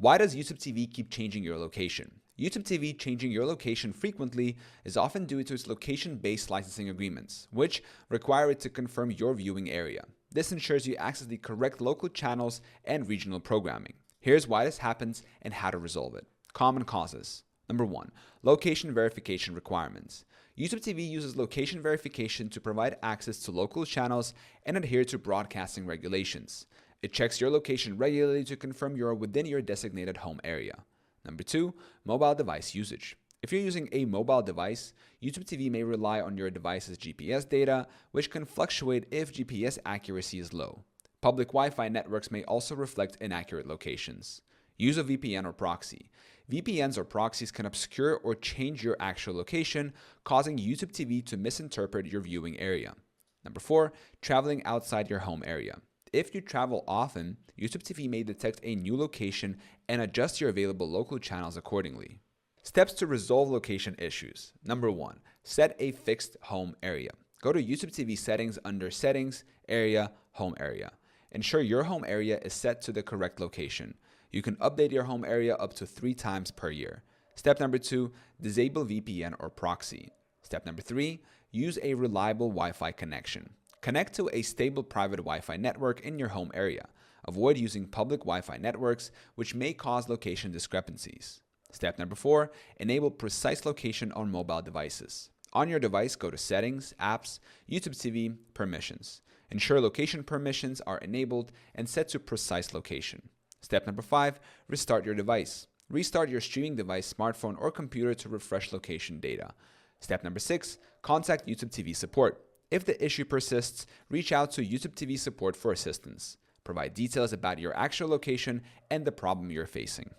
Why does YouTube TV keep changing your location? YouTube TV changing your location frequently is often due to its location-based licensing agreements, which require it to confirm your viewing area. This ensures you access the correct local channels and regional programming. Here's why this happens and how to resolve it. Common causes. Number 1. Location verification requirements. YouTube TV uses location verification to provide access to local channels and adhere to broadcasting regulations. It checks your location regularly to confirm you are within your designated home area. Number 2. Mobile device usage. If you're using a mobile device, YouTube TV may rely on your device's GPS data, which can fluctuate if GPS accuracy is low. Public Wi-Fi networks may also reflect inaccurate locations. Use a VPN or proxy. VPNs or proxies can obscure or change your actual location, causing YouTube TV to misinterpret your viewing area. Number 4. Traveling outside your home area. If you travel often, YouTube TV may detect a new location and adjust your available local channels accordingly. Steps to resolve location issues. Number 1. Set a fixed home area. Go to YouTube TV settings under Settings, Area, Home Area. Ensure your home area is set to the correct location. You can update your home area up to 3 times per year. Step number 2. Disable VPN or proxy. Step number 3. Use a reliable Wi-Fi connection. Connect to a stable private Wi-Fi network in your home area. Avoid using public Wi-Fi networks, which may cause location discrepancies. Step number 4. Enable precise location on mobile devices. On your device, go to Settings, Apps, YouTube TV, Permissions. Ensure location permissions are enabled and set to precise location. Step number 5. Restart your device. Restart your streaming device, smartphone, or computer to refresh location data. Step number 6. Contact YouTube TV support. If the issue persists, reach out to YouTube TV support for assistance. Provide details about your actual location and the problem you're facing.